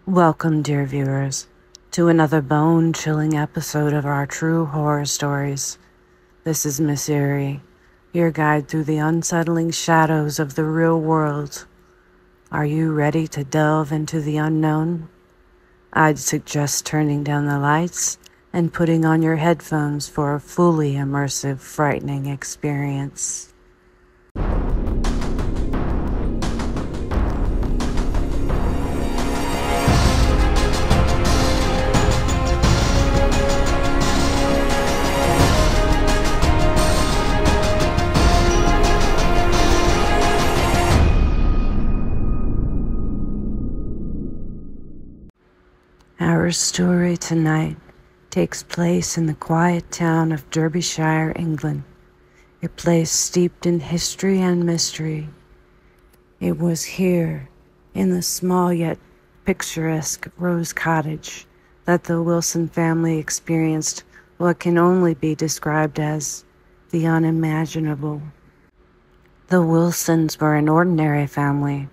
Welcome, dear viewers, to another bone-chilling episode of our true horror stories. This is Miss Eerie, your guide through the unsettling shadows of the real world. Are you ready to delve into the unknown? I'd suggest turning down the lights and putting on your headphones for a fully immersive, frightening experience. Our story tonight takes place in the quiet town of Derbyshire, England, a place steeped in history and mystery. It was here, in the small yet picturesque Rose Cottage, that the Wilson family experienced what can only be described as the unimaginable. The Wilsons were an ordinary family.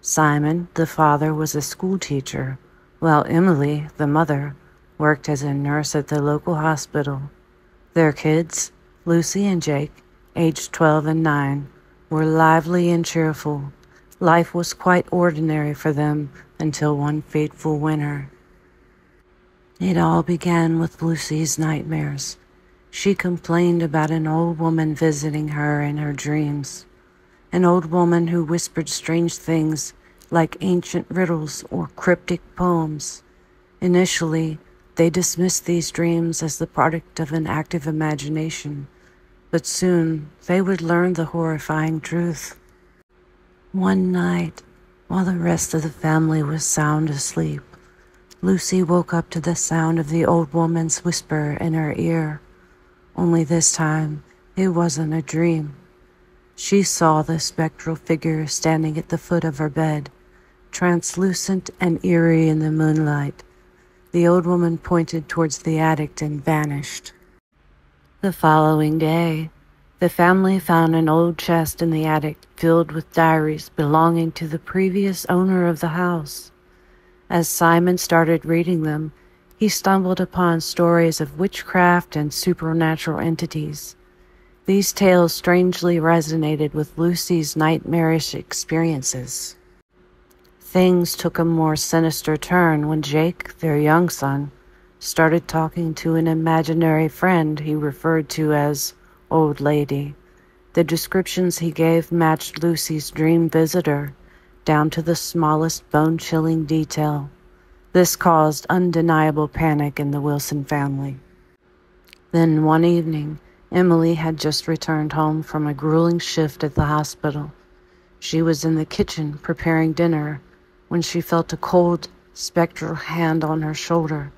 Simon, the father, was a schoolteacher, while Emily, the mother, worked as a nurse at the local hospital. Their kids, Lucy and Jake, aged 12 and 9, were lively and cheerful. Life was quite ordinary for them until one fateful winter. It all began with Lucy's nightmares. She complained about an old woman visiting her in her dreams, an old woman who whispered strange things like ancient riddles or cryptic poems. Initially, they dismissed these dreams as the product of an active imagination, but soon they would learn the horrifying truth. One night, while the rest of the family was sound asleep, Lucy woke up to the sound of the old woman's whisper in her ear. Only this time, it wasn't a dream. She saw the spectral figure standing at the foot of her bed, translucent and eerie in the moonlight. The old woman pointed towards the attic and vanished. The following day, the family found an old chest in the attic filled with diaries belonging to the previous owner of the house. As Simon started reading them, he stumbled upon stories of witchcraft and supernatural entities. These tales strangely resonated with Lucy's nightmarish experiences. Things took a more sinister turn when Jake, their young son, started talking to an imaginary friend he referred to as Old Lady. The descriptions he gave matched Lucy's dream visitor, down to the smallest bone-chilling detail. This caused undeniable panic in the Wilson family. Then one evening, Emily had just returned home from a grueling shift at the hospital. She was in the kitchen preparing dinner when she felt a cold, spectral hand on her shoulder.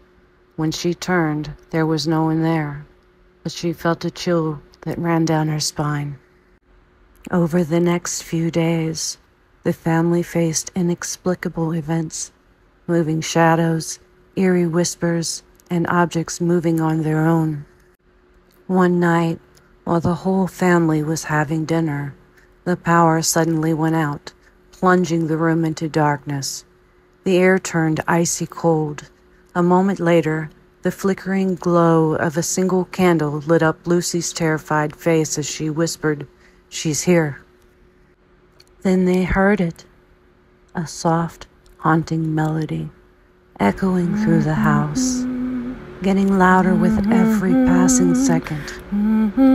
When she turned, there was no one there, but she felt a chill that ran down her spine. Over the next few days, the family faced inexplicable events, moving shadows, eerie whispers, and objects moving on their own. One night, while the whole family was having dinner, the power suddenly went out, plunging the room into darkness. The air turned icy cold. A moment later, the flickering glow of a single candle lit up Lucy's terrified face as she whispered, "She's here." Then they heard it, a soft, haunting melody, echoing through the house, getting louder with every passing second.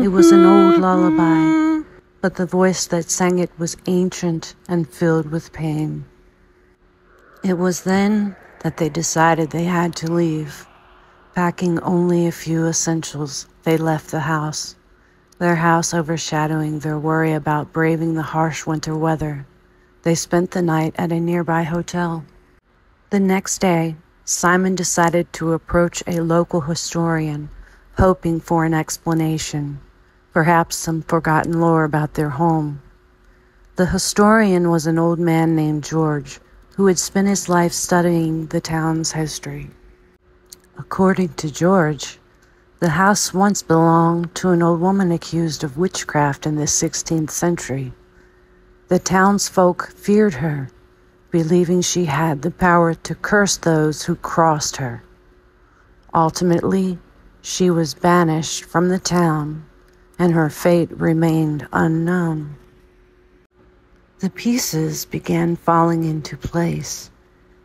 It was an old lullaby, but the voice that sang it was ancient and filled with pain. It was then that they decided they had to leave. Packing only a few essentials, they left the house, their house overshadowing their worry about braving the harsh winter weather. They spent the night at a nearby hotel. The next day, Simon decided to approach a local historian, hoping for an explanation, perhaps some forgotten lore about their home. The historian was an old man named George, who had spent his life studying the town's history. According to George, the house once belonged to an old woman accused of witchcraft in the 16th century. The townsfolk feared her, believing she had the power to curse those who crossed her. Ultimately, she was banished from the town, and her fate remained unknown. The pieces began falling into place.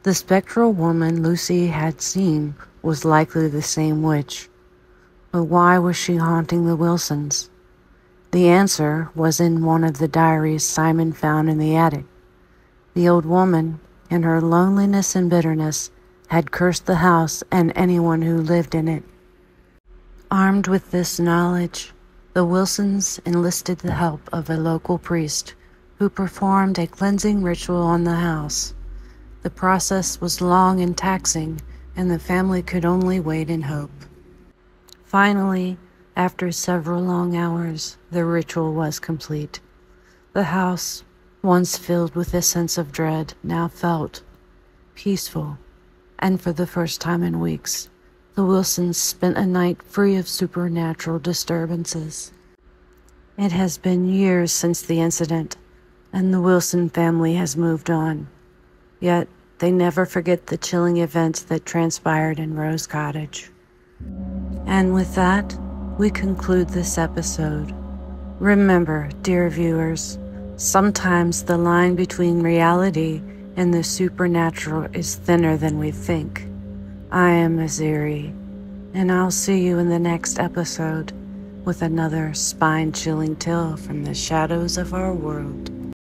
The spectral woman Lucy had seen was likely the same witch. But why was she haunting the Wilsons? The answer was in one of the diaries Simon found in the attic. The old woman, in her loneliness and bitterness, had cursed the house and anyone who lived in it. Armed with this knowledge, the Wilsons enlisted the help of a local priest who performed a cleansing ritual on the house. The process was long and taxing, and the family could only wait in hope. Finally, after several long hours, the ritual was complete. The house, once filled with a sense of dread, now felt peaceful, and for the first time in weeks, the Wilsons spent a night free of supernatural disturbances. It has been years since the incident, and the Wilson family has moved on. Yet, they never forget the chilling events that transpired in Rose Cottage. And with that, we conclude this episode. Remember, dear viewers, sometimes the line between reality and the supernatural is thinner than we think. I am Aziri, and I'll see you in the next episode with another spine-chilling tale from the shadows of our world.